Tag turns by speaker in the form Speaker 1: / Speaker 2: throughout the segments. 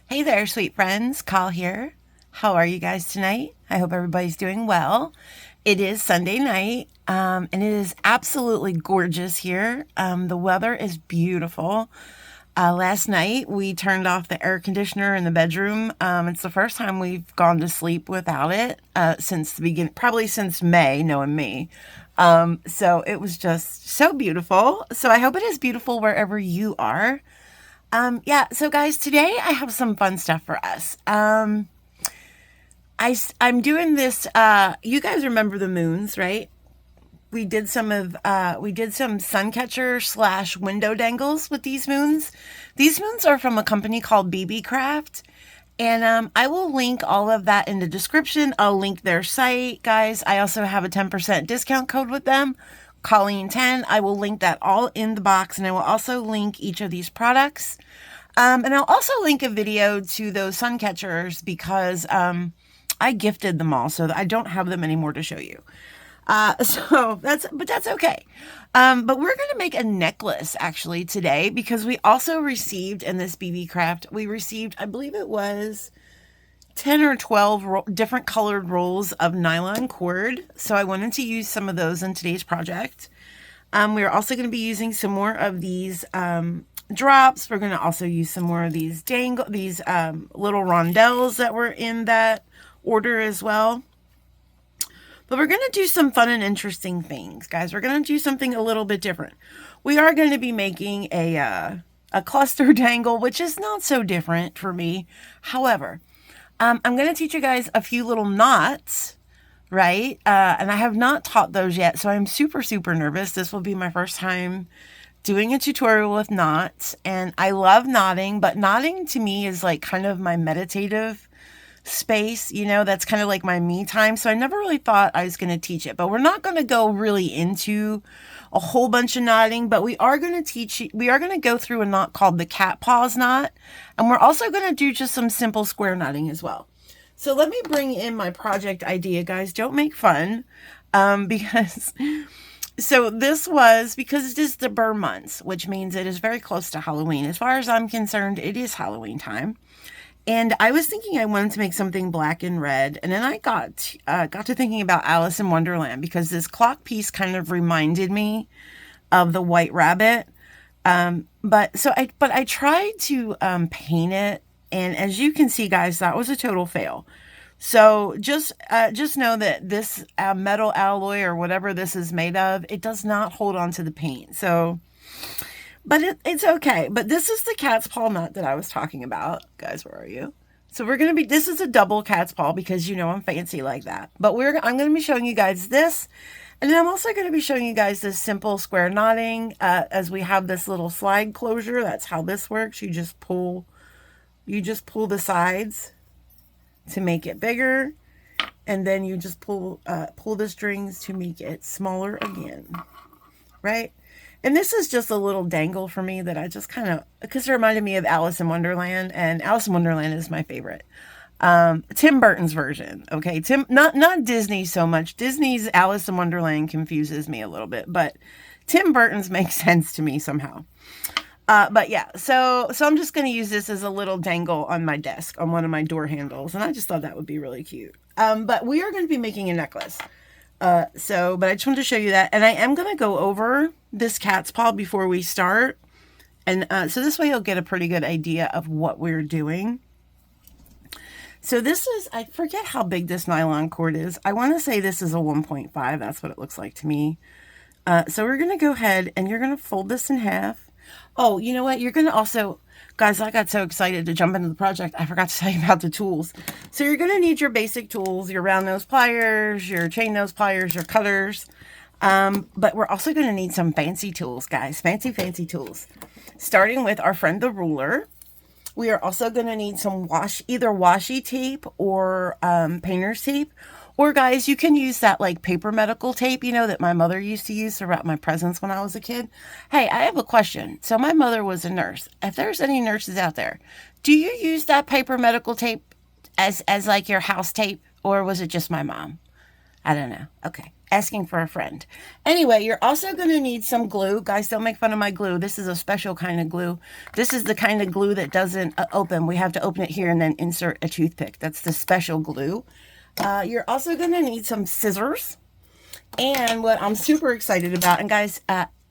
Speaker 1: Hey there, sweet friends. Call here. How are you guys tonight? I hope everybody's doing well. It is Sunday night, and it is absolutely gorgeous here. The weather is beautiful. Last night we turned off the air conditioner in the bedroom. It's the first time we've gone to sleep without it since the beginning, probably since May, knowing me. So it was just so beautiful. So I hope it is beautiful wherever you are. Yeah, so guys, today I have some fun stuff for us. I'm doing this, you guys remember the moons, right? We did some sun catcher slash window dangles with these moons. These moons are from a company called Beebeecraft. And I will link all of that in the description. I'll link their site, guys. I also have a 10% discount code with them, Colleen10. I will link that all in the box, and I will also link each of these products. And I'll also link a video to those sun catchers because I gifted them all, so I don't have them anymore to show you. But that's okay. But we're going to make a necklace actually today because we also received in this Beebeecraft, we received, I believe it was 10 or 12 different colored rolls of nylon cord. So I wanted to use some of those in today's project. We're also going to be using some more of these, drops. We're going to also use some more of these little rondelles that were in that order as well. But we're going to do some fun and interesting things, guys. We're going to do something a little bit different. We are going to be making a cluster dangle, which is not so different for me. However, I'm going to teach you guys a few little knots, right? And I have not taught those yet, so I'm super, super nervous. This will be my first time doing a tutorial with knots. And I love knotting, but knotting to me is like kind of my meditative space, that's kind of like my me time. So I never really thought I was going to teach it, but we're not going to go really into a whole bunch of knotting, but we are going to go through a knot called the cat paws knot. And we're also going to do just some simple square knotting as well. So let me bring in my project idea, guys. Don't make fun. Because it is the Burr months, which means it is very close to Halloween. As far as I'm concerned, it is Halloween time. And I was thinking I wanted to make something black and red. And then I got to thinking about Alice in Wonderland because this clock piece kind of reminded me of the White Rabbit. But I tried to paint it. And as you can see, guys, that was a total fail. So just know that this metal alloy or whatever this is made of, it does not hold on to the paint. So... But it's okay. But this is the cat's paw knot that I was talking about. Guys, where are you? So this is a double cat's paw because I'm fancy like that. But I'm going to be showing you guys this. And then I'm also going to be showing you guys this simple square knotting as we have this little slide closure. That's how this works. You just pull the sides to make it bigger. And then you just pull the strings to make it smaller again. Right? And this is just a little dangle for me that I just kind of, because it reminded me of Alice in Wonderland, and Alice in Wonderland is my favorite. Tim Burton's version, okay? Not Disney so much. Disney's Alice in Wonderland confuses me a little bit, but Tim Burton's makes sense to me somehow. But yeah, so I'm just going to use this as a little dangle on my desk, on one of my door handles, and I just thought that would be really cute. But we are going to be making a necklace. But I just wanted to show you that. And I am going to go over this cat's paw before we start. And so this way you'll get a pretty good idea of what we're doing. So I forget how big this nylon cord is. I want to say this is a 1.5. That's what it looks like to me. So we're going to go ahead and you're going to fold this in half. Oh, you know what? You're going to also... Guys, I got so excited to jump into the project, I forgot to tell you about the tools. So you're going to need your basic tools, your round nose pliers, your chain nose pliers, your cutters. But we're also going to need some fancy tools, guys. Fancy, fancy tools. Starting with our friend the ruler. We are also going to need some either washi tape or painter's tape. Or guys, you can use that like paper medical tape, that my mother used to use to wrap my presents when I was a kid. Hey, I have a question. So my mother was a nurse. If there's any nurses out there, do you use that paper medical tape as like your house tape? Or was it just my mom? I don't know. Okay. asking for a friend. Anyway, you're also going to need some glue. Guys, don't make fun of my glue. This is a special kind of glue. This is the kind of glue that doesn't open. We have to open it here and then insert a toothpick. That's the special glue. You're also going to need some scissors. And what I'm super excited about, and guys,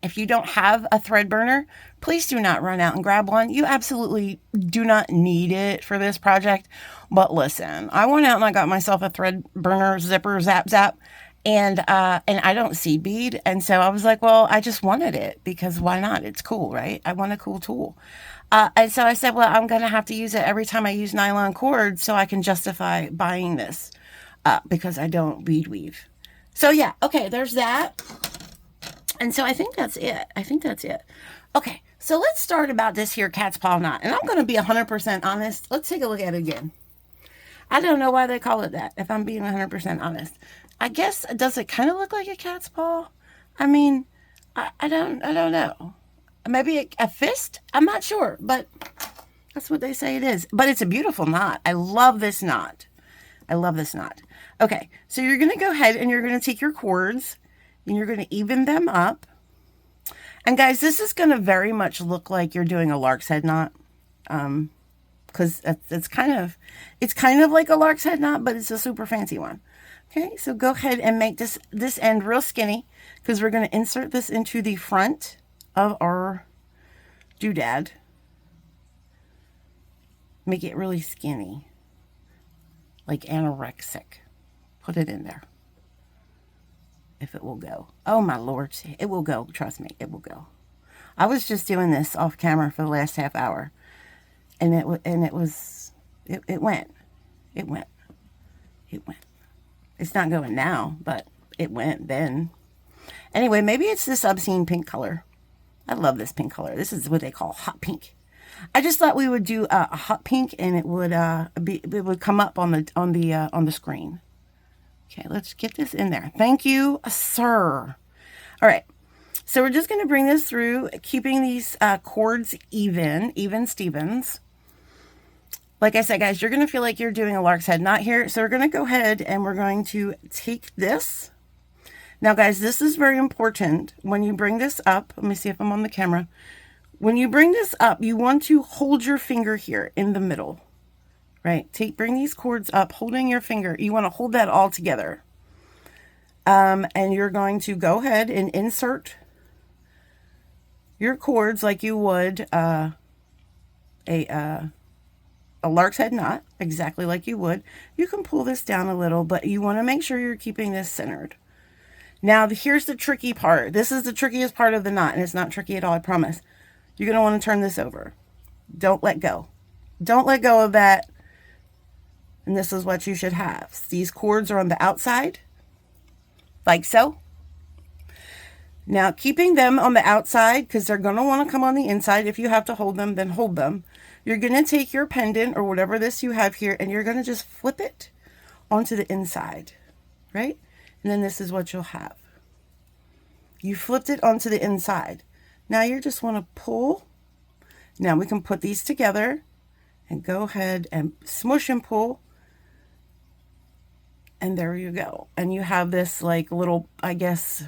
Speaker 1: if you don't have a thread burner, please do not run out and grab one. You absolutely do not need it for this project. But listen, I went out and I got myself a thread burner, zipper, zap, zap. And I don't seed bead. And so I was like, well, I just wanted it because why not? It's cool, right? I want a cool tool. And so I said, well, I'm going to have to use it every time I use nylon cord so I can justify buying this because I don't bead weave. So yeah, okay, there's that. And so I think that's it. Okay, so let's start about this here cat's paw knot. And I'm going to be 100% honest. Let's take a look at it again. I don't know why they call it that, if I'm being 100% honest. I guess, does it kind of look like a cat's paw? I mean, I don't know. Maybe a fist? I'm not sure, but that's what they say it is. But it's a beautiful knot. I love this knot. Okay, so you're going to go ahead and you're going to take your cords and you're going to even them up. And guys, this is going to very much look like you're doing a lark's head knot. Because it's kind of like a lark's head knot, but it's a super fancy one. Okay, so go ahead and make this end real skinny because we're going to insert this into the front of our doodad. Make it really skinny, like anorexic. Put it in there. If it will go. Oh my Lord, it will go. Trust me, it will go. I was just doing this off camera for the last half hour, and it went. It's not going now, but it went then. Anyway, maybe it's this obscene pink color. I love this pink color. This is what they call hot pink. I just thought we would do a hot pink, and it would come up on the screen. Okay, let's get this in there. Thank you, sir. All right, so we're just going to bring this through, keeping these cords even Stevens. Like I said, guys, you're going to feel like you're doing a lark's head knot here. So we're going to go ahead and we're going to take this. Now, guys, this is very important. When you bring this up, let me see if I'm on the camera. When you bring this up, you want to hold your finger here in the middle, right? Bring these cords up, holding your finger. You want to hold that all together. And you're going to go ahead and insert your cords like you would a lark's head knot, exactly like you would. You can pull this down a little, but you want to make sure you're keeping this centered. Now, here's the tricky part. This is the trickiest part of the knot, and it's not tricky at all, I promise. You're going to want to turn this over. Don't let go. Don't let go of that. And this is what you should have. These cords are on the outside, like so. Now, keeping them on the outside, because they're going to want to come on the inside. If you have to hold them, then hold them. You're going to take your pendant or whatever this you have here, and you're going to just flip it onto the inside, right? And then this is what you'll have. You flipped it onto the inside. Now you just want to pull. Now we can put these together and go ahead and smush and pull. And there you go. And you have this like little, I guess,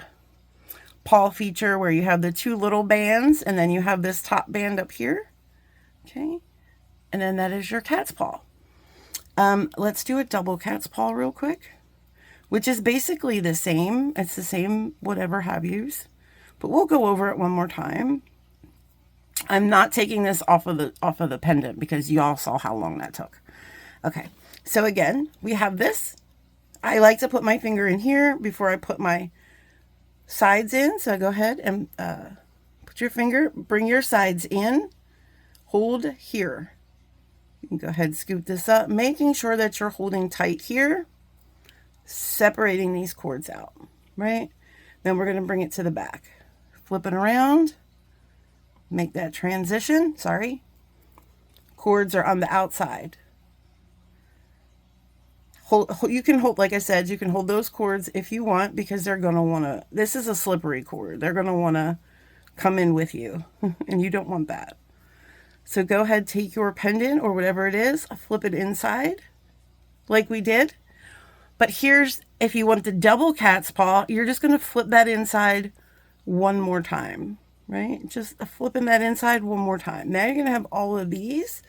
Speaker 1: paw feature where you have the two little bands and then you have this top band up here. Okay. And then that is your cat's paw. Let's do a double cat's paw real quick, which is basically the same. It's the same whatever have yous, but we'll go over it one more time. I'm not taking this off of the pendant because y'all saw how long that took. Okay. So again, we have this. I like to put my finger in here before I put my sides in. So go ahead and put your finger, bring your sides in, hold here. You can go ahead and scoop this up, making sure that you're holding tight here, separating these cords out, right? Then we're going to bring it to the back. Flip it around, make that transition, sorry. Cords are on the outside. You can hold, like I said, you can hold those cords if you want because they're going to want to, this is a slippery cord. They're going to want to come in with you and you don't want that. So go ahead, take your pendant or whatever it is, flip it inside like we did. But here's, if you want the double cat's paw, you're just going to flip that inside one more time, right? Just flipping that inside one more time. Now you're going to have all of these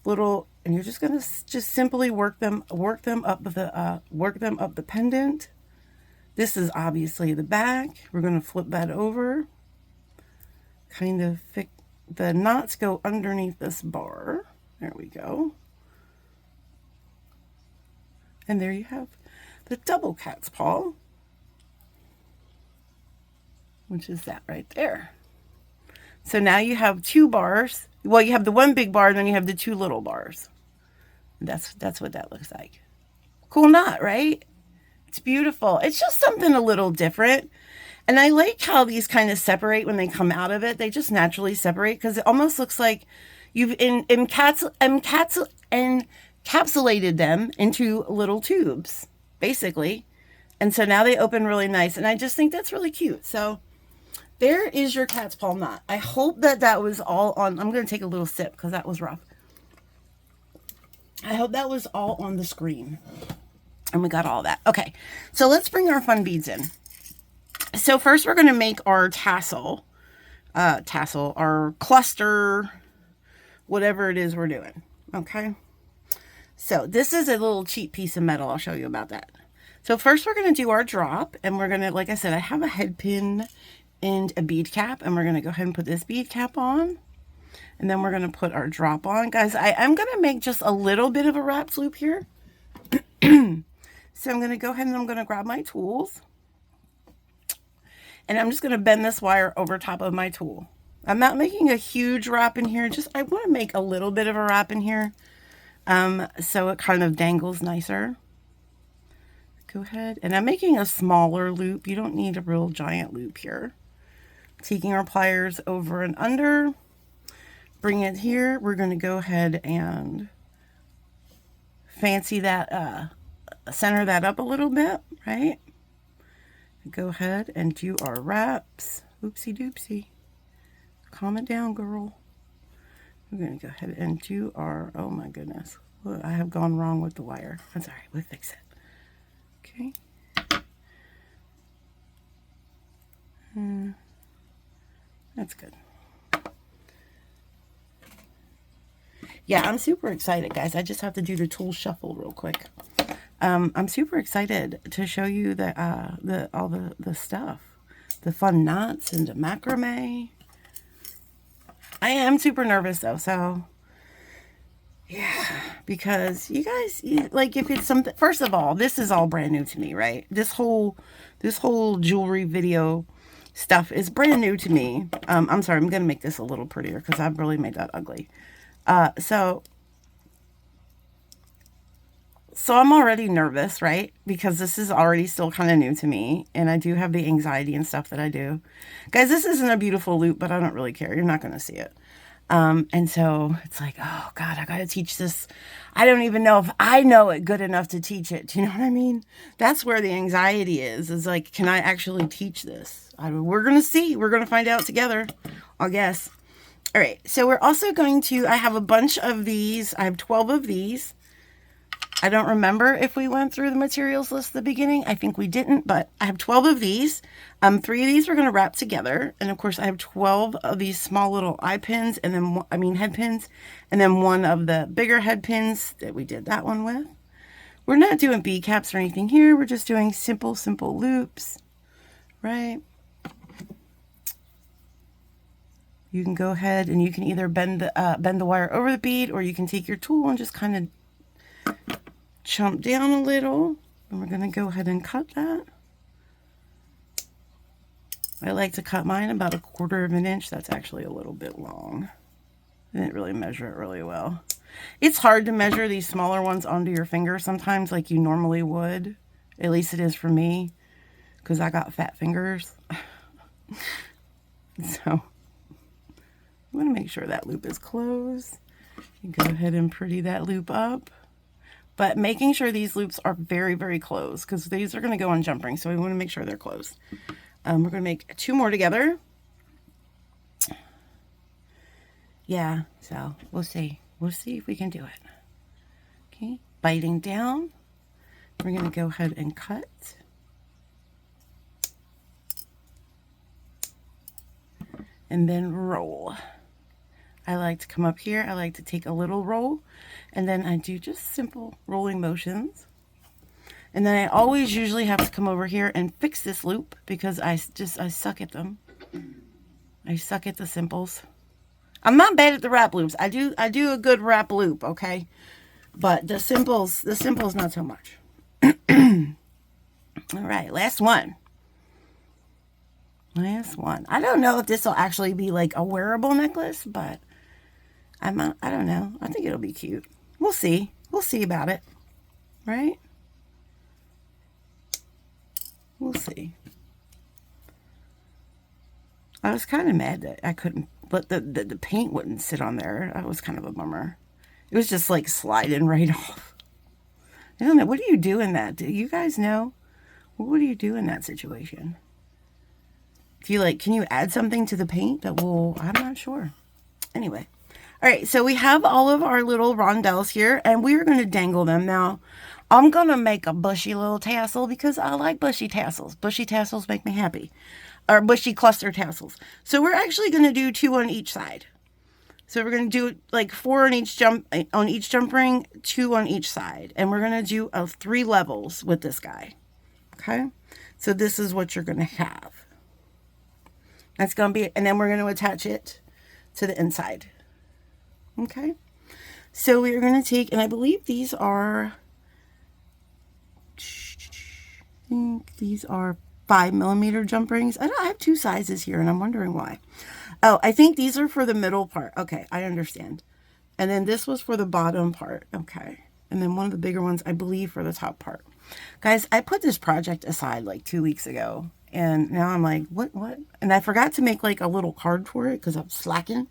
Speaker 1: little, and you're just going to just simply work them up the pendant. This is obviously the back. We're going to flip that over. Kind of the knots go underneath this bar. There we go. And there you have the double cat's paw, which is that right there. So now you have two bars. Well, you have the one big bar, and then you have the two little bars. That's what that looks like. Cool knot, right? It's beautiful. It's just something a little different. And I like how these kind of separate when they come out of it. They just naturally separate because it almost looks like you've encapsulated them into little tubes, basically. And so now they open really nice. And I just think that's really cute. So there is your cat's paw knot. I hope that was all on. I'm going to take a little sip because that was rough. I hope that was all on the screen. And we got all that. Okay, so let's bring our fun beads in. So first we're going to make our tassel, our cluster, whatever it is we're doing. Okay. So this is a little cheap piece of metal. I'll show you about that. So first we're going to do our drop, and we're going to, like I said, I have a head pin and a bead cap, and we're going to go ahead and put this bead cap on, and then we're going to put our drop on. Guys, I am going to make just a little bit of a wraps loop here. So I'm going to go ahead and I'm going to grab my tools, and I'm just going to bend this wire over top of my tool. I'm not making a huge wrap in here. Just, I want to make a little bit of a wrap in here. So it kind of dangles nicer. Go ahead. And I'm making a smaller loop. You don't need a real giant loop here. Taking our pliers over and under. Bring it here. We're going to go ahead and fancy that, center that up a little bit, right? Go ahead and do our wraps. Oopsie doopsie. Calm it down, girl. We're going to go ahead and do our, oh my goodness. Look, I have gone wrong with the wire. That's all right. We'll fix it. Okay. That's good. Yeah, I'm super excited, guys. I just have to do the tool shuffle real quick. I'm super excited to show you all the stuff, the fun knots and the macrame. I am super nervous though, so yeah, because you guys, like, if it's something, first of all, this is all brand new to me, right? This whole jewelry video stuff is brand new to me. I'm sorry, I'm gonna make this a little prettier because I've really made that ugly. So I'm already nervous, right? Because this is already still kind of new to me. And I do have the anxiety and stuff that I do. Guys, this isn't a beautiful loop, but I don't really care. You're not going to see it. And so it's like, oh God, I got to teach this. I don't even know if I know it good enough to teach it. Do you know what I mean? That's where the anxiety is like, can I actually teach this? We're going to see. We're going to find out together, I guess. All right. So we're also going to, I have a bunch of these. I have 12 of these. I don't remember if we went through the materials list at the beginning. I think we didn't, but I have 12 of these. 3 of these we're going to wrap together. And of course, I have 12 of these small little eye pins, and then, head pins, and then one of the bigger head pins that we did that one with. We're not doing bead caps or anything here. We're just doing simple loops, right? You can go ahead and you can either bend the wire over the bead, or you can take your tool and just kind of chomp down a little, and we're going to go ahead and cut that. I like to cut mine about 1/4 of an inch. That's actually a little bit long. I didn't really measure it really well. It's hard to measure these smaller ones onto your finger sometimes like you normally would. At least it is for me, because I got fat fingers. So I'm going to make sure that loop is closed. You go ahead and pretty that loop up. But making sure these loops are very, very close, because these are going to go on jump rings, so we want to make sure they're closed. We're going to make 2 more together. Yeah, so we'll see. We'll see if we can do it. Okay, biting down. We're going to go ahead and cut. And then roll. I like to come up here. I like to take a little roll. And then I do just simple rolling motions. And then I always usually have to come over here and fix this loop because I suck at them. I suck at the simples. I'm not bad at the wrap loops. I do a good wrap loop, okay? But the simples not so much. All right, last one. Last one. I don't know if this will actually be like a wearable necklace, but I don't know. I think it'll be cute. We'll see. We'll see about it. Right? We'll see. I was kind of mad that I couldn't, but the paint wouldn't sit on there. That was kind of a bummer. It was just like sliding right off. I don't know. What do you do in that? Do you guys know? What do you do in that situation? Do you like, can you add something to the paint that will, I'm not sure. Anyway. All right. So we have all of our little rondelles here and we are going to dangle them. Now, I'm going to make a bushy little tassel because I like bushy tassels. Bushy tassels make me happy. Or bushy cluster tassels. So we're actually going to do 2 on each side. So we're going to do like 4 on each jump ring, 2 on each side. And we're going to do 3 levels with this guy. Okay. So this is what you're going to have. That's going to be, and then we're going to attach it to the inside. Okay. So we're going to take, and I believe these are 5mm jump rings. I have 2 sizes here and I'm wondering why. Oh, I think these are for the middle part. Okay, I understand. And then this was for the bottom part. Okay. And then one of the bigger ones, I believe, for the top part. Guys, I put this project aside like 2 weeks ago. And now I'm like, what? And I forgot to make like a little card for it because I'm slacking.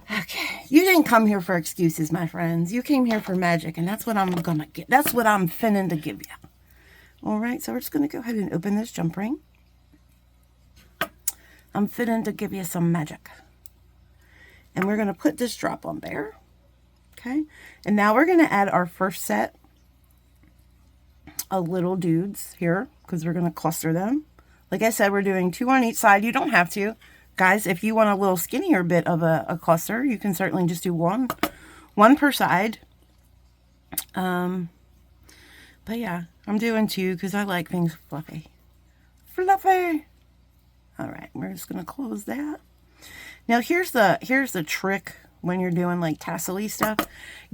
Speaker 1: Okay. You didn't come here for excuses, my friends. You came here for magic. And that's what I'm going to get. That's what I'm finna to give you. All right. So we're just going to go ahead and open this jump ring. I'm finna to give you some magic. And we're going to put this drop on there. Okay. And now we're going to add our first set of little dudes here because we're going to cluster them. Like I said, we're doing 2 on each side. You don't have to. Guys, if you want a little skinnier bit of a cluster, you can certainly just do one per side. But yeah, I'm doing 2 because I like things fluffy. Fluffy. All right, we're just going to close that. Now here's the trick when you're doing like tassel-y stuff.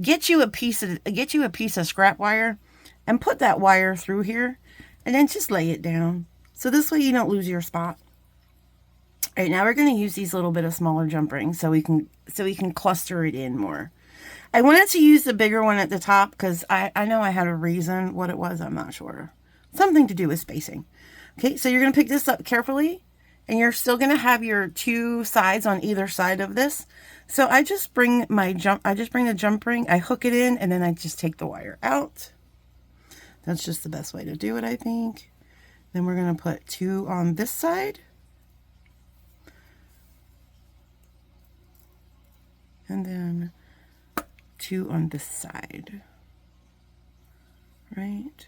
Speaker 1: Get you a piece of scrap wire and put that wire through here and then just lay it down. So this way you don't lose your spot. All right, now we're going to use these little bit of smaller jump rings so we can cluster it in more. I wanted to use the bigger one at the top because I know I had a reason. What it was, I'm not sure. Something to do with spacing. Okay, so you're going to pick this up carefully and you're still going to have your 2 sides on either side of this. So I just bring the jump ring, I hook it in, and then I just take the wire out. That's just the best way to do it, I think. Then we're going to put 2 on this side. And then 2 on this side. Right?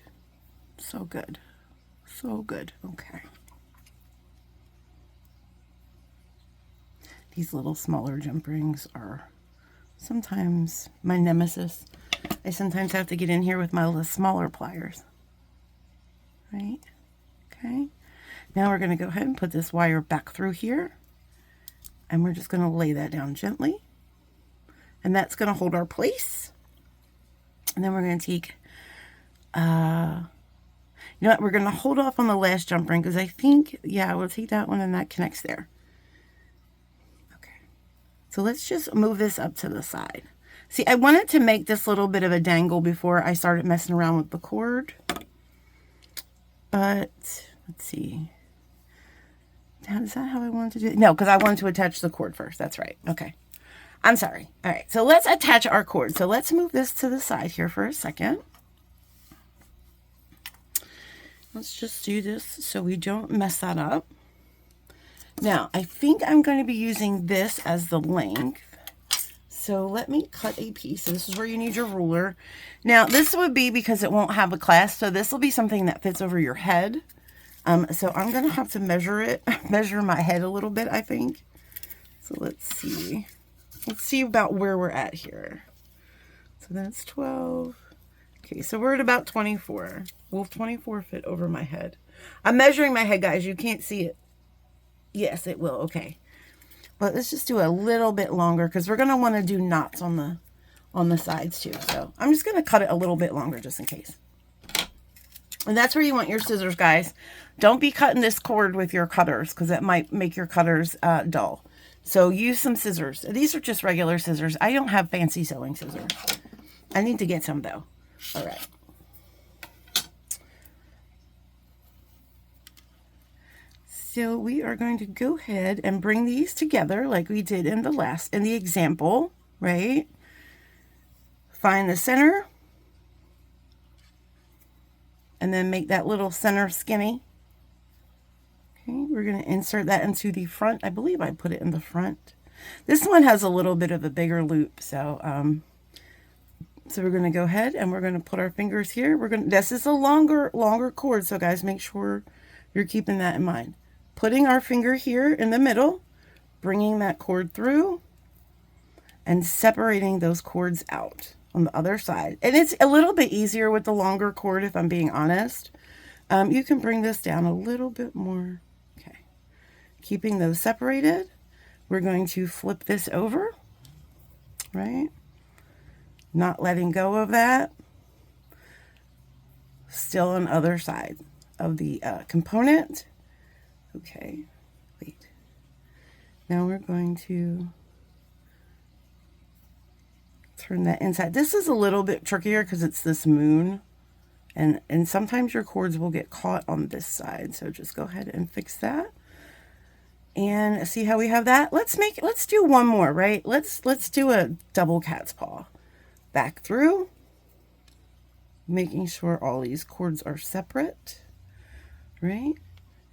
Speaker 1: So good. So good. Okay. These little smaller jump rings are sometimes my nemesis. I sometimes have to get in here with my little smaller pliers. Right? Okay. Now we're going to go ahead and put this wire back through here. And we're just going to lay that down gently. And that's going to hold our place. And then we're going to take, you know what, we're going to hold off on the last jump ring because I think, yeah, we'll take that one and that connects there. Okay. So let's just move this up to the side. See, I wanted to make this little bit of a dangle before I started messing around with the cord. But, let's see. Is that how I wanted to do it? No, because I wanted to attach the cord first. That's right. Okay. I'm sorry. All right. So let's attach our cord. So let's move this to the side here for a second. Let's just do this so we don't mess that up. Now, I think I'm going to be using this as the length. so let me cut a piece. So this is where you need your ruler. Now, this would be because it won't have a clasp, so this will be something that fits over your head. So I'm going to have to measure it, measure my head a little bit, I think. So let's see. Let's see about where we're at here. So that's 12. Okay, so we're at about 24. Will 24 fit over my head? I'm measuring my head, guys. You can't see it. Yes, it will. Okay. But let's just do a little bit longer because we're going to want to do knots on the sides too. So I'm just going to cut it a little bit longer just in case. And that's where you want your scissors, guys. Don't be cutting this cord with your cutters because it might make your cutters dull. So use some scissors. These are just regular scissors. I don't have fancy sewing scissors. I need to get some though. All right. So we are going to go ahead and bring these together like we did in the example, right? Find the center. And then make that little center skinny. Okay, we're going to insert that into the front. I believe I put it in the front. This one has a little bit of a bigger loop, so we're going to go ahead and we're going to put our fingers here. This is a longer cord, so guys, make sure you're keeping that in mind. Putting our finger here in the middle, bringing that cord through, and separating those cords out on the other side. And it's a little bit easier with the longer cord, if I'm being honest. You can bring this down a little bit more. Okay. Keeping those separated, we're going to flip this over, right? Not letting go of that. Still on the other side of the component. Okay, wait. Now we're going to turn that inside. This is a little bit trickier because it's this moon, and sometimes your cords will get caught on this side. So just go ahead and fix that. And see how we have that? Let's do one more, right? Let's do a double cat's paw. Back through, making sure all these cords are separate, right?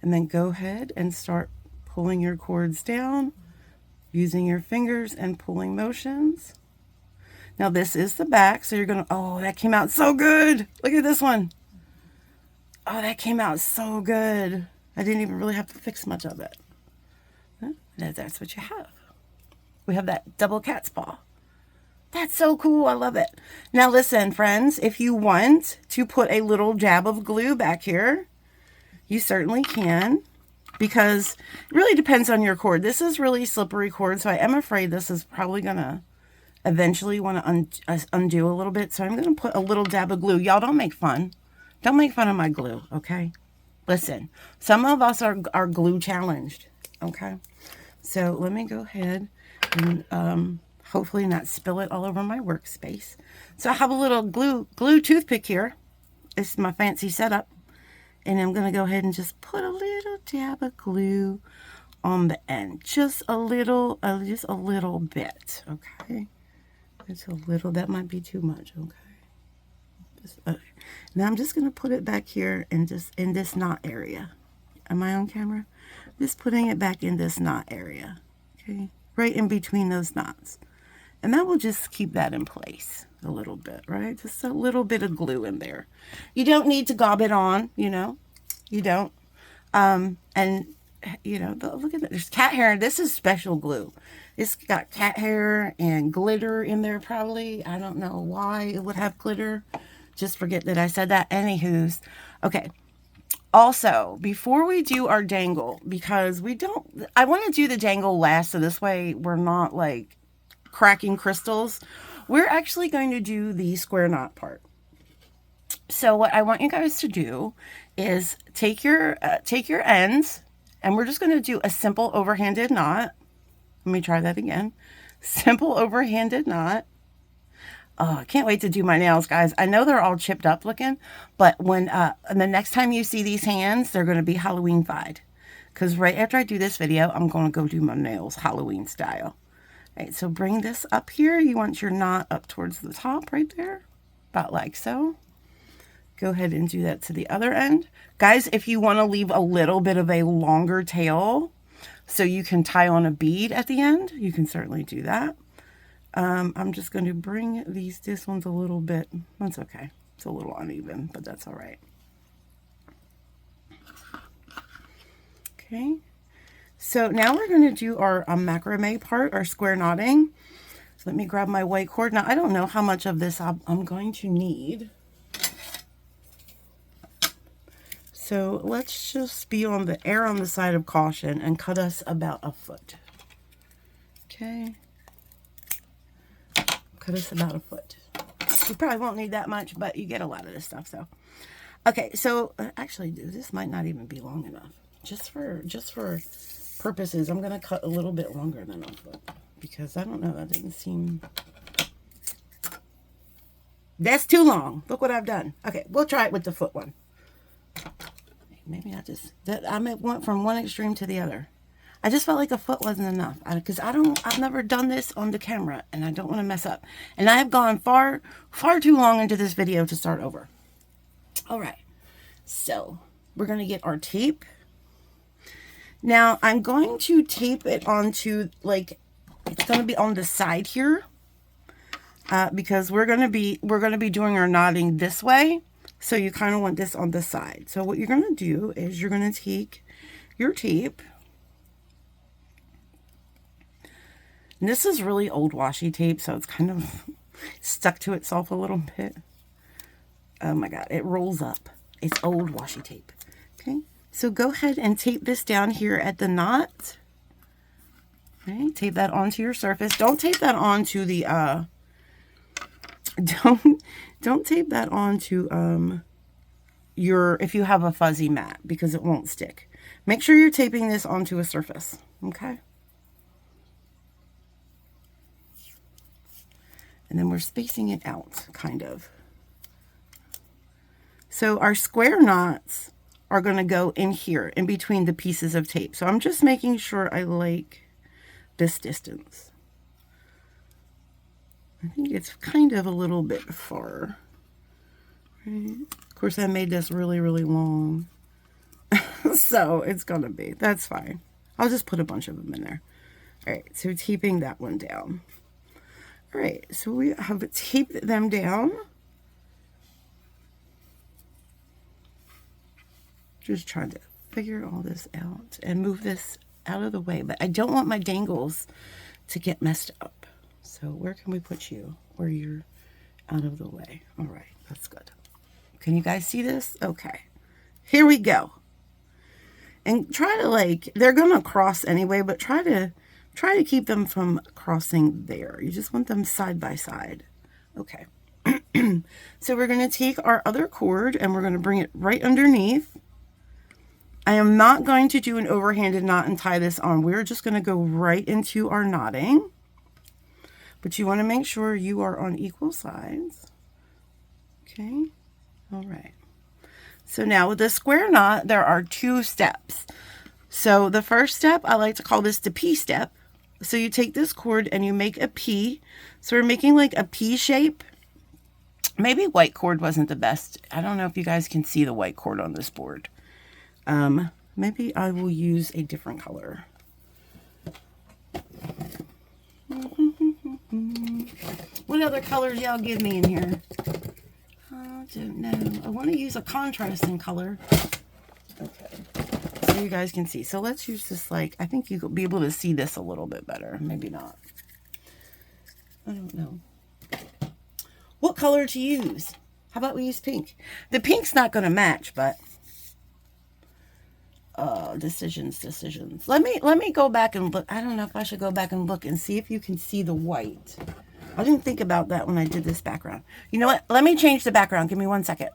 Speaker 1: And then go ahead and start pulling your cords down using your fingers and pulling motions. Now this is the back, so you're gonna, oh, that came out so good. Look at this one. Oh, that came out so good. I didn't even really have to fix much of it. That's what you have. We have that double cat's paw. That's so cool. I love it. Now listen, friends, if you want to put a little dab of glue back here, you certainly can, because it really depends on your cord. This is really slippery cord, so I am afraid this is probably going to eventually want to undo a little bit. So I'm going to put a little dab of glue. Y'all don't make fun. Don't make fun of my glue, okay? Listen, some of us are glue challenged, okay? So let me go ahead and hopefully not spill it all over my workspace. So I have a little glue toothpick here. This is my fancy setup. And I'm going to go ahead and just put a little dab of glue on the end. Just a little bit, okay? Just a little, that might be too much, okay? Now I'm just going to put it back here and just in this knot area. Am I on camera? Just putting it back in this knot area, okay? Right in between those knots. And that will just keep that in place a little bit, right? Just a little bit of glue in there. You don't need to gob it on, you know. You don't. And, you know, look at that. There's cat hair. This is special glue. It's got cat hair and glitter in there probably. I don't know why it would have glitter. Just forget that I said that. Anywho's. Okay. Also, before we do our dangle, because I want to do the dangle last, so this way we're not like cracking crystals. We're actually going to do the square knot part. So what I want you guys to do is take your ends, and we're just going to do a simple overhanded knot. Let me try that again. Simple overhanded knot. Oh, I can't wait to do my nails, guys. I know they're all chipped up looking, but when the next time you see these hands, they're going to be Halloween-fied. Because right after I do this video, I'm going to go do my nails Halloween style. All right, so bring this up here. You want your knot up towards the top right there, about like so. Go ahead and do that to the other end. Guys, if you want to leave a little bit of a longer tail so you can tie on a bead at the end, you can certainly do that. I'm just going to bring this one's a little bit, that's okay. It's a little uneven, but that's all right. Okay. So now we're going to do our macrame part, our square knotting. So let me grab my white cord. Now, I don't know how much of this I'm going to need. So let's just be on the err on the side of caution and cut us about a foot. Okay. Cut us about a foot. You probably won't need that much, but you get a lot of this stuff, so. Okay, so actually, this might not even be long enough. Just for purposes, I'm gonna cut a little bit longer than a foot because I don't know, that didn't seem. That's too long. Look what I've done. Okay, we'll try it with the foot one. Maybe I went from one extreme to the other. I just felt like a foot wasn't enough because I've never done this on the camera and I don't want to mess up. And I have gone far too long into this video to start over. All right, so we're going to get our tape. Now I'm going to tape it onto, like, it's going to be on the side here because we're going to be doing our knotting this way. So you kind of want this on the side. So what you're going to do is you're going to take your tape. And this is really old washi tape, so it's kind of stuck to itself a little bit. Oh my God, it rolls up. It's old washi tape. Okay, so go ahead and tape this down here at the knot. Okay, tape that onto your surface. Don't tape that onto the, don't tape that onto if you have a fuzzy mat, because it won't stick. Make sure you're taping this onto a surface, okay? And then we're spacing it out, kind of. So our square knots are going to go in here, in between the pieces of tape. So I'm just making sure I like this distance. I think it's kind of a little bit far. Right? Of course, I made this really, really long. So it's going to be, that's fine. I'll just put a bunch of them in there. All right, so taping that one down. All right, so we have taped them down. Just trying to figure all this out and move this out of the way, but I don't want my dangles to get messed up. So where can we put you where you're out of the way? All right, that's good. Can you guys see this? Okay, here we go. And try to, like, they're gonna cross anyway, but try to keep them from crossing there. You just want them side by side. Okay. So we're going to take our other cord and we're going to bring it right underneath. I am not going to do an overhanded knot and tie this on. We're just going to go right into our knotting. But you want to make sure you are on equal sides. Okay. All right. So now with the square knot, there are 2 steps. So the first step, I like to call this the P step. So you take this cord and you make a P. So we're making like a P shape. Maybe white cord wasn't the best. I don't know if you guys can see the white cord on this board. Maybe I will use a different color. What other colors y'all give me in here? I don't know. I want to use a contrasting color. Okay. So you guys can see. So let's use this, like, I think you'll be able to see this a little bit better. Maybe not. I don't know. What color to use? How about we use pink? The pink's not going to match, but decisions. Let me go back and look. I don't know if I should go back and look and see if you can see the white. I didn't think about that when I did this background. You know what? Let me change the background. Give me 1 second.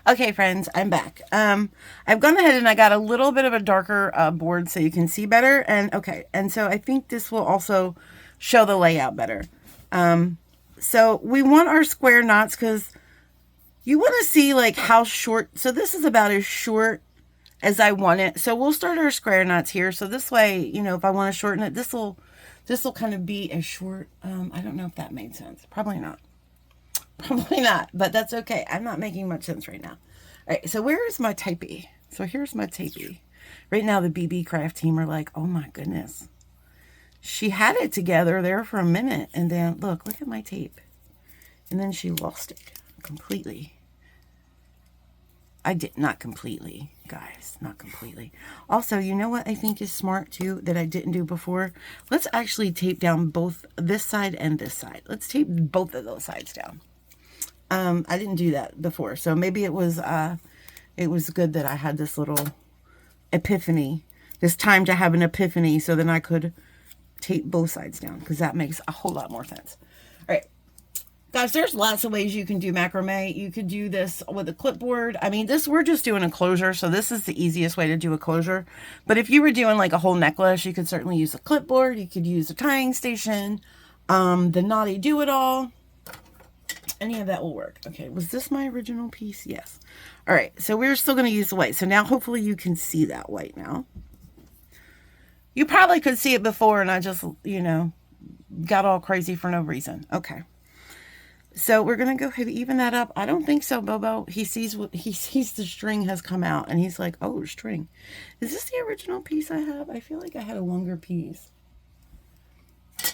Speaker 1: Okay, friends, I'm back. I've gone ahead and I got a little bit of a darker board so you can see better. And okay, and so I think this will also show the layout better. So we want our square knots because you want to see like how short. So this is about as short as I want it. So we'll start our square knots here. So this way, you know, if I want to shorten it, this will kind of be as short. I don't know if that made sense. Probably not. Probably not, but that's okay. I'm not making much sense right now. All right, so where is my typey? So here's my typey. Right now, the Beebeecraft team are like, oh my goodness. she had it together there for a minute, and then look at my tape. And then she lost it completely. I did not completely, guys, not completely. Also, you know what I think is smart too that I didn't do before? Let's actually tape down both this side and this side. Let's tape both of those sides down. I didn't do that before, so maybe it was good that I had this little epiphany, this time to have an epiphany, so then I could tape both sides down, because that makes a whole lot more sense. All right. Guys, there's lots of ways you can do macrame. You could do this with a clipboard. I mean, we're just doing a closure, so this is the easiest way to do a closure. But if you were doing like a whole necklace, you could certainly use a clipboard. You could use a tying station, the knotty do-it-all. Any of that will work. Okay, was this my original piece? Yes. All right, so we're still going to use the white. So now hopefully you can see that white now. You probably could see it before, and I just, got all crazy for no reason. Okay. So we're going to go ahead and even that up. I don't think so, Bobo. He sees the string has come out, and he's like, oh, string. Is this the original piece I have? I feel like I had a longer piece. I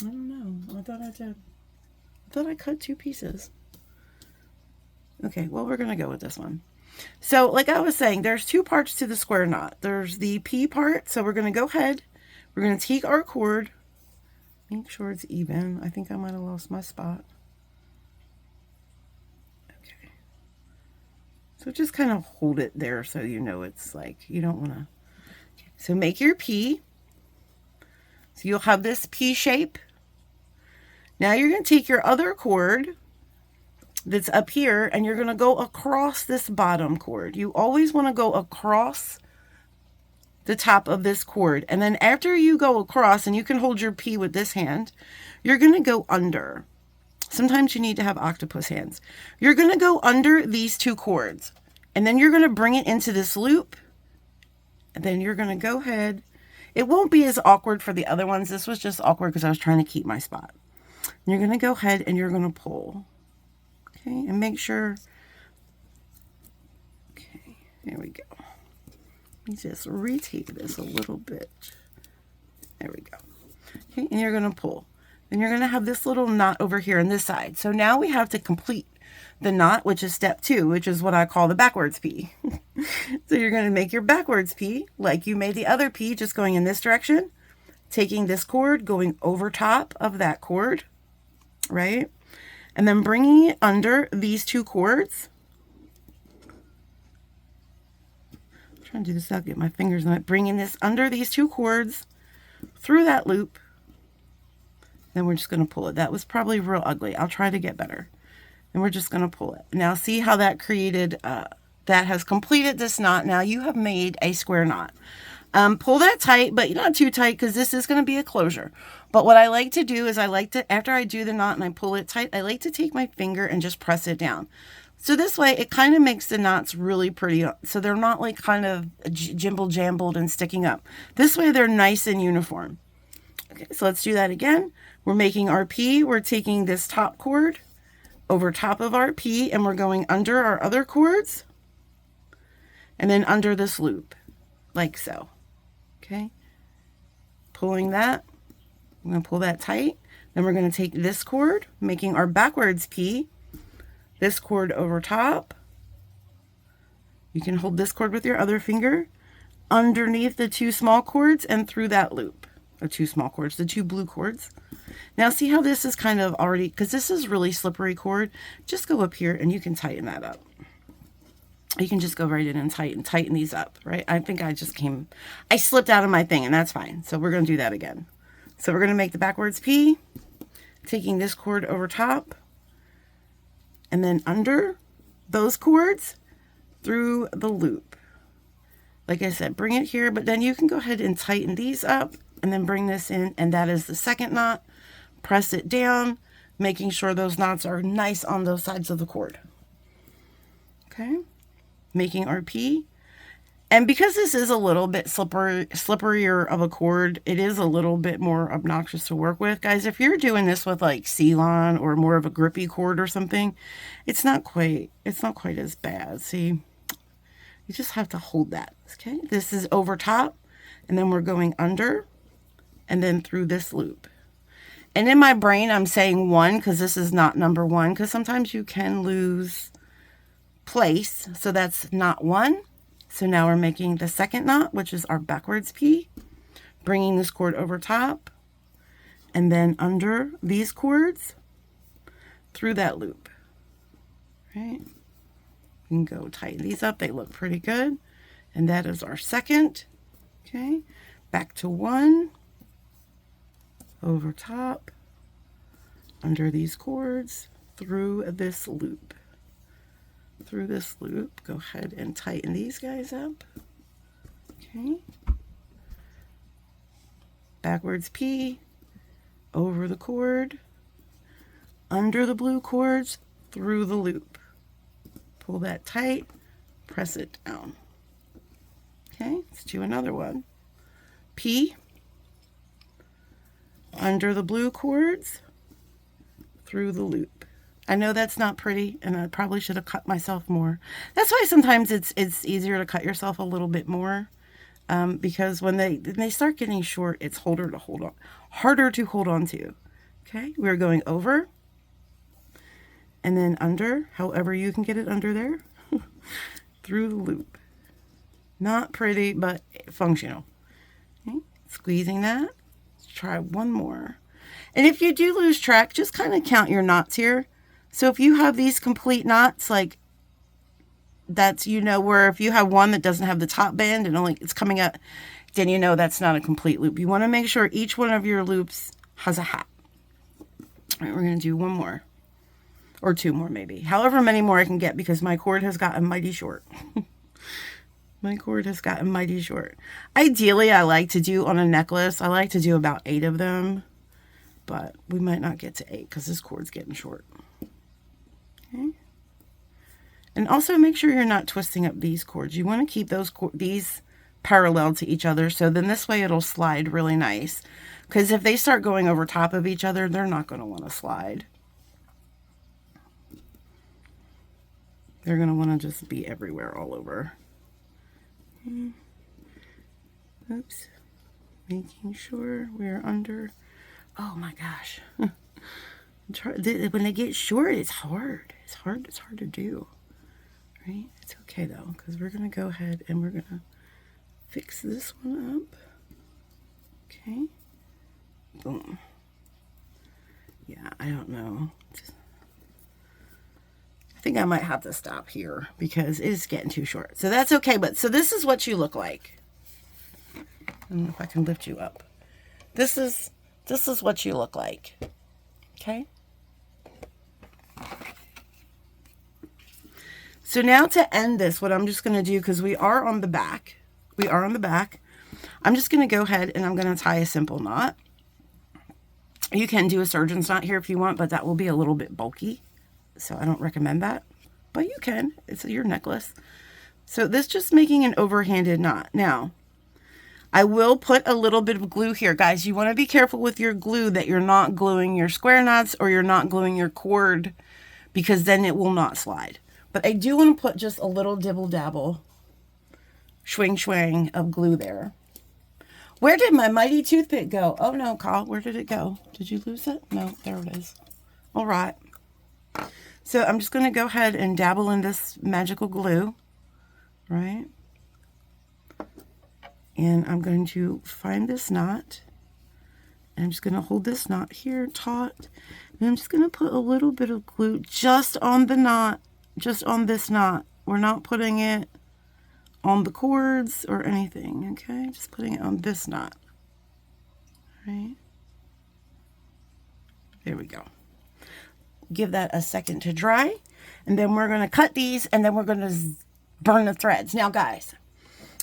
Speaker 1: don't know. I thought I did. I thought I cut 2 pieces. Okay, well, we're going to go with this one. So like I was saying, there's 2 parts to the square knot. There's the P part. So we're going to go ahead. We're going to take our cord. Make sure it's even. I think I might have lost my spot. So just kind of hold it there so you know it's like, you don't want to. So make your P. So you'll have this P shape. Now you're going to take your other cord that's up here, and you're going to go across this bottom cord. You always want to go across the top of this cord. And then after you go across, and you can hold your P with this hand, you're going to go under. Sometimes you need to have octopus hands. You're going to go under these 2 cords, and then you're going to bring it into this loop, and then you're going to go ahead. It won't be as awkward for the other ones. This was just awkward because I was trying to keep my spot. And you're going to go ahead and you're going to pull. Okay, and make sure. Okay, there we go. Let me just retape this a little bit. There we go. Okay, and you're going to pull. Then you're going to have this little knot over here on this side. So now we have to complete the knot, which is step 2, which is what I call the backwards P. So you're going to make your backwards P like you made the other P, just going in this direction, taking this cord, going over top of that cord, right? And then bringing it under these 2 cords. I'm trying to do this without getting my fingers on it. Bringing this under these 2 cords through that loop. Then we're just going to pull it. That was probably real ugly. I'll try to get better. And we're just going to pull it. Now see how that created, that has completed this knot. Now you have made a square knot. Pull that tight, but not too tight, because this is going to be a closure. But what I like to do is after I do the knot and I pull it tight, I like to take my finger and just press it down. So this way it kind of makes the knots really pretty. So they're not like kind of jimble jambled and sticking up. This way they're nice and uniform. Okay, so let's do that again. We're making our P. We're taking this top cord over top of our P, and we're going under our other cords, and then under this loop, like so. Okay, pulling that. I'm going to pull that tight. Then we're going to take this cord, making our backwards P, this cord over top. You can hold this cord with your other finger underneath the 2 small cords and through that loop. Or 2 small cords, the 2 blue cords. Now see how this is kind of already, because this is really slippery cord. Just go up here and you can tighten that up. You can just go right in and tighten these up, right? I think I slipped out of my thing, and that's fine. So we're going to do that again. So we're going to make the backwards P, taking this cord over top, and then under those cords through the loop. Like I said, bring it here, but then you can go ahead and tighten these up, and then bring this in, and that is the second knot. Press it down, making sure those knots are nice on those sides of the cord. Okay, making our P. And because this is a little bit slipperier of a cord, it is a little bit more obnoxious to work with. Guys, if you're doing this with like Ceylon or more of a grippy cord or something, it's not quite as bad. See, you just have to hold that. Okay, this is over top, and then we're going under, and then through this loop. And in my brain, I'm saying 1 because this is not number 1, because sometimes you can lose place. So that's knot 1. So now we're making the second knot, which is our backwards P, bringing this cord over top, and then under these cords through that loop. Right? You can go tighten these up. They look pretty good. And that is our second. Okay. Back to 1. Over top. Under these cords. Through this loop. Through this loop. Go ahead and tighten these guys up. Okay. Backwards P. Over the cord. Under the blue cords. Through the loop. Pull that tight, press it down. Okay, let's do another one. P, under the blue cords, through the loop. I know that's not pretty, and I probably should have cut myself more. That's why sometimes it's easier to cut yourself a little bit more, because when they start getting short, it's harder to hold on to. Okay, we're going over. And then under, however you can get it under there, through the loop. Not pretty, but functional. Okay. Squeezing that. Let's try one more. And if you do lose track, just kind of count your knots here. So if you have these complete knots, like that's, where if you have one that doesn't have the top band and only it's coming up, then that's not a complete loop. You want to make sure each one of your loops has a hat. All right, we're going to do one more. Or 2 more maybe. However many more I can get, because my cord has gotten mighty short. My cord has gotten mighty short. Ideally, I like to do on a necklace, I like to do about 8 of them. But we might not get to 8 because this cord's getting short. Okay. And also make sure you're not twisting up these cords. You want to keep these parallel to each other. So then this way it'll slide really nice. Because if they start going over top of each other, they're not going to want to slide. They're going to want to just be everywhere, all over. Oops. Making sure we're under. Oh my gosh. When they get short, it's hard. It's hard to do. Right? It's okay though, because we're going to go ahead and we're going to fix this one up. Okay. Boom. Yeah, I don't know. I think I might have to stop here because it is getting too short. So that's okay. But so this is what you look like. I don't know if I can lift you up. This is what you look like. Okay. So now to end this, what I'm just going to do, because we are on the back. I'm just going to go ahead and I'm going to tie a simple knot. You can do a surgeon's knot here if you want, but that will be a little bit bulky. So I don't recommend that, but you can. It's your necklace. So this just making an overhanded knot. Now, I will put a little bit of glue here. Guys, you want to be careful with your glue that you're not gluing your square knots or you're not gluing your cord, because then it will not slide. But I do want to put just a little dibble dabble, swing swang of glue there. Where did my mighty toothpick go? Oh no, Kyle, where did it go? Did you lose it? No, there it is. All right. So I'm just going to go ahead and dabble in this magical glue, right? And I'm going to find this knot. And I'm just going to hold this knot here taut. And I'm just going to put a little bit of glue just on the knot, just on this knot. We're not putting it on the cords or anything, okay? Just putting it on this knot, right? There we go. Give that a second to dry, and then we're going to cut these, and then we're going to burn the threads. Now guys,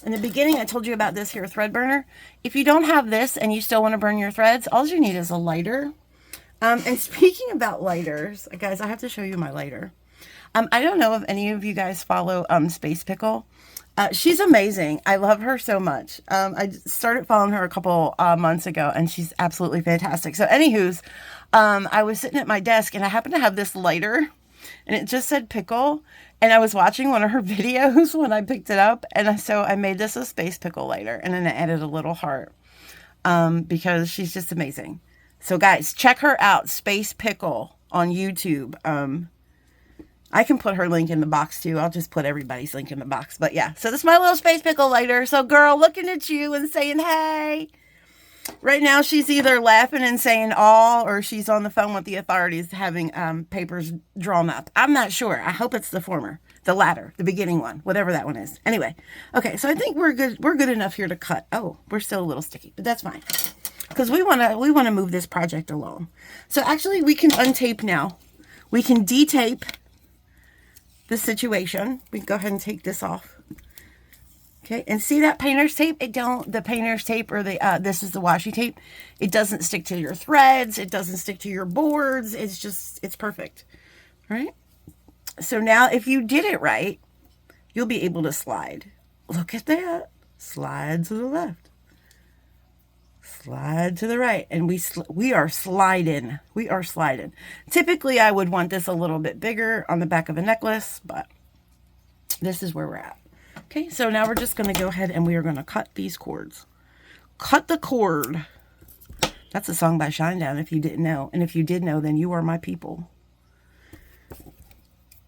Speaker 1: in the beginning I told you about this here thread burner. If you don't have this and you still want to burn your threads, all you need is a lighter. And speaking about lighters, guys, I have to show you my lighter. I don't know if any of you guys follow Space Pickle. She's amazing. I love her so much. I started following her a couple months ago, and she's absolutely fantastic. So anywho's, I was sitting at my desk, and I happened to have this lighter, and it just said pickle, and I was watching one of her videos when I picked it up, and so I made this a Space Pickle lighter, and then I added a little heart. because she's just amazing. So guys, check her out, Space Pickle on YouTube. I can put her link in the box too. I'll just put everybody's link in the box. But yeah, so this is my little Space Pickle lighter. So girl, looking at you and saying, hey. Right now, she's either laughing and saying all, or she's on the phone with the authorities having papers drawn up. I'm not sure. I hope it's the former, the latter, the beginning one, whatever that one is. Anyway, okay, so I think we're good. We're good enough here to cut. Oh, we're still a little sticky, but that's fine because we want to move this project along. So actually, we can untape now. We can detape the situation. We can go ahead and take this off. Okay, and see that painter's tape? The painter's tape or this is the washi tape. It doesn't stick to your threads. It doesn't stick to your boards. It's perfect. All right. So now if you did it right, you'll be able to slide. Look at that. Slide to the left. Slide to the right. And we are sliding. We are sliding. Typically, I would want this a little bit bigger on the back of a necklace, but this is where we're at. Okay, so now we're just going to go ahead and we are going to cut these cords. Cut the cord. That's a song by Shinedown if you didn't know. And if you did know, then you are my people.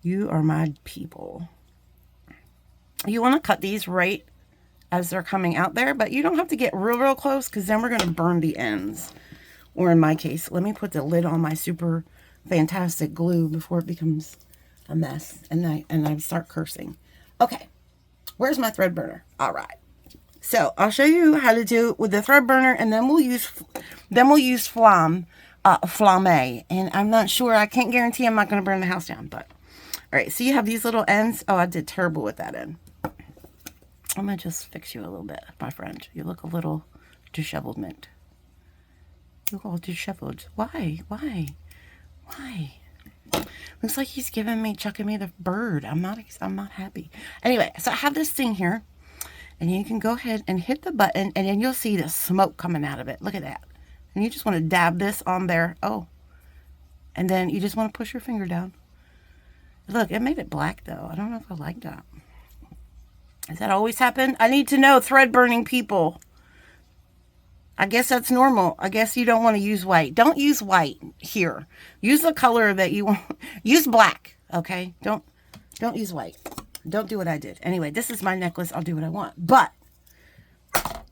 Speaker 1: You are my people. You want to cut these right as they're coming out there, but you don't have to get real close because then we're going to burn the ends. Or in my case, let me put the lid on my super fantastic glue before it becomes a mess and I start cursing. Okay. Where's my thread burner? All right. So I'll show you how to do it with the thread burner, and then we'll use flamme. And I'm not sure. I can't guarantee I'm not going to burn the house down. But all right. So you have these little ends. Oh, I did terrible with that end. I'm gonna just fix you a little bit, my friend. You look a little disheveled mint. You look all disheveled. Why? Looks like he's chucking me the bird. I'm not happy. Anyway, so I have this thing here, and you can go ahead and hit the button, and then you'll see the smoke coming out of it. Look at that. And you just want to dab this on there. Oh, and then you just want to push your finger down. Look, it made it black though. I don't know if I like that. Does that always happen? I need to know, thread burning people. I guess that's normal. I guess you don't want to use white. Don't use white here. Use the color that you want. Use black, okay? Don't use white. Don't do what I did. Anyway, this is my necklace. I'll do what I want. But,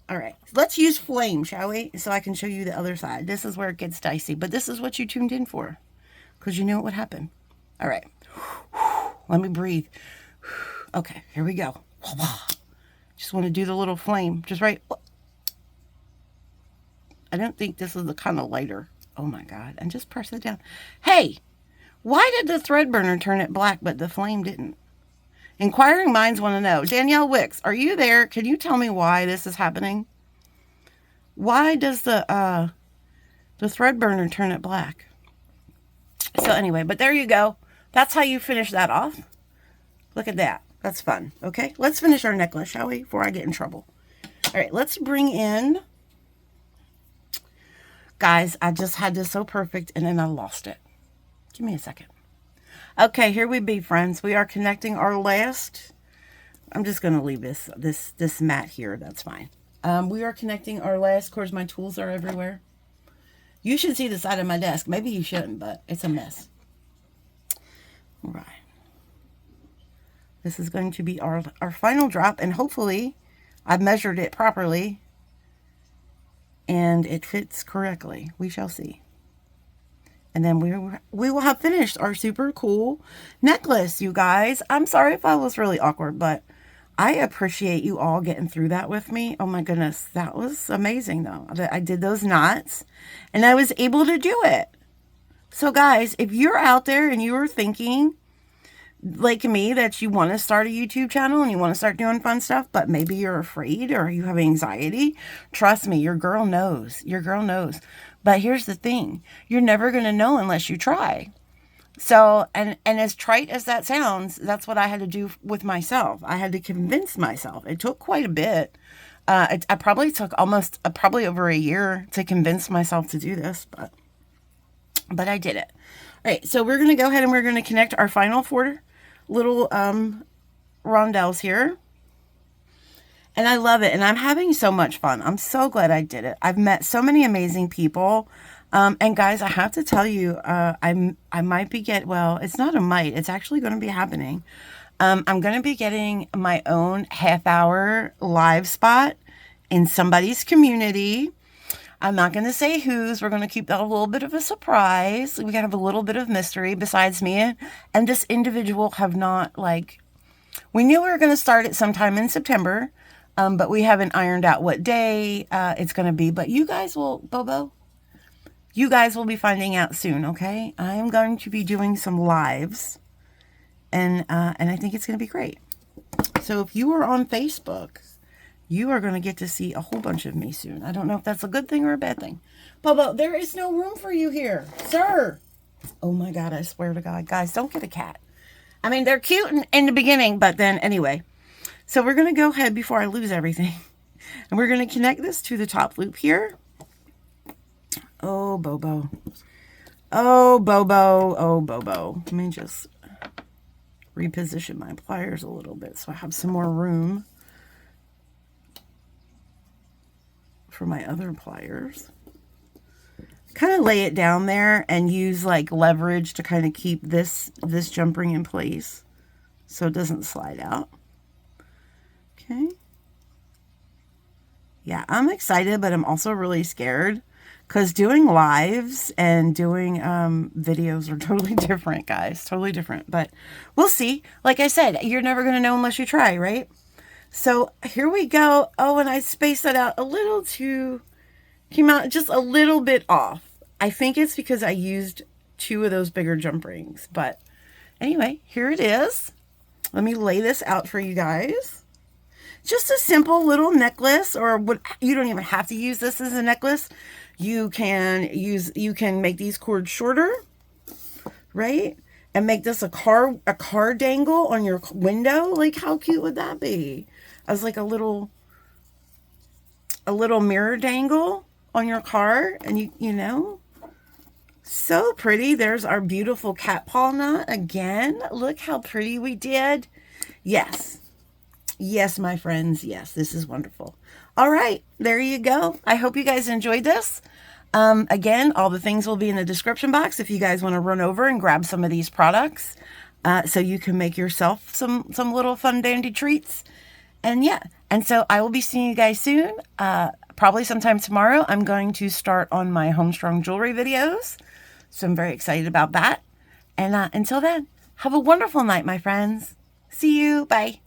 Speaker 1: all right. Let's use flame, shall we? So I can show you the other side. This is where it gets dicey. But this is what you tuned in for. Because you knew it would happen. All right. Let me breathe. Okay, here we go. Just want to do the little flame. Just right. I don't think this is the kind of lighter. Oh my God. And just press it down. Hey, why did the thread burner turn it black, but the flame didn't? Inquiring minds want to know. Danielle Wicks, are you there? Can you tell me why this is happening? Why does the thread burner turn it black? So anyway, but there you go. That's how you finish that off. Look at that. That's fun. Okay, let's finish our necklace, shall we? Before I get in trouble. All right, let's bring in... Guys, I just had this so perfect and then I lost it. Give me a second. Okay, here we be, friends. We are connecting our last... I'm just going to leave this mat here. That's fine. We are connecting our last... Of course, my tools are everywhere. You should see the side of my desk. Maybe you shouldn't, but it's a mess. All right. This is going to be our final drop, and hopefully I've measured it properly and it fits correctly. We shall see. And then we will have finished our super cool necklace, you guys. I'm sorry if I was really awkward, but I appreciate you all getting through that with me. Oh my goodness, that was amazing though. I did those knots and I was able to do it. So guys, if you're out there and you are thinking like me that you want to start a YouTube channel and you want to start doing fun stuff, but maybe you're afraid or you have anxiety, trust me, your girl knows. Your girl knows. But here's the thing. You're never going to know unless you try. So, and as trite as that sounds, that's what I had to do with myself. I had to convince myself. It took quite a bit. I probably took probably over a year to convince myself to do this, but I did it. All right, so we're going to go ahead and we're going to connect our final 4 little rondelles here. And I love it. And I'm having so much fun. I'm so glad I did it. I've met so many amazing people. And guys, I have to tell you, I might be well, it's not a might, it's actually going to be happening. I'm going to be getting my own half-hour live spot in somebody's community. I'm not going to say whose. We're going to keep that a little bit of a surprise. We have a little bit of mystery besides me and this individual have not, like, we knew we were going to start it sometime in September, but we haven't ironed out what day it's going to be. But you guys will, Bobo, you guys will be finding out soon, okay? I am going to be doing some lives, and I think it's going to be great. So if you are on Facebook, you are going to get to see a whole bunch of me soon. I don't know if that's a good thing or a bad thing. Bobo, there is no room for you here, sir. Oh my God, I swear to God. Guys, don't get a cat. I mean, they're cute in the beginning, but then anyway. So we're going to go ahead before I lose everything. And we're going to connect this to the top loop here. Oh, Bobo. Oh, Bobo. Oh, Bobo. Let me just reposition my pliers a little bit so I have some more room for my other pliers. Kind of lay it down there and use like leverage to kind of keep this jump ring in place so it doesn't slide out. Okay. Yeah, I'm excited, but I'm also really scared because doing lives and doing videos are totally different, guys. Totally different, but we'll see. Like I said, you're never going to know unless you try, right? So here we go. Oh, and I spaced that out a little too, came out just a little bit off. I think it's because I used 2 of those bigger jump rings. But anyway, here it is. Let me lay this out for you guys. Just a simple little necklace, or what, you don't even have to use this as a necklace. You can make these cords shorter, right? And make this a car dangle on your window. Like, how cute would that be? As like a little mirror dangle on your car, and you know, so pretty. There's our beautiful cat paw knot again. Look how pretty we did. Yes, my friends, yes, this is wonderful. All right, there you go. I hope you guys enjoyed this. Again, all the things will be in the description box if you guys want to run over and grab some of these products, so you can make yourself some little fun dandy treats. And yeah, and so I will be seeing you guys soon. Probably sometime tomorrow. I'm going to start on my Homestrung jewelry videos. So I'm very excited about that. And until then, have a wonderful night, my friends. See you. Bye.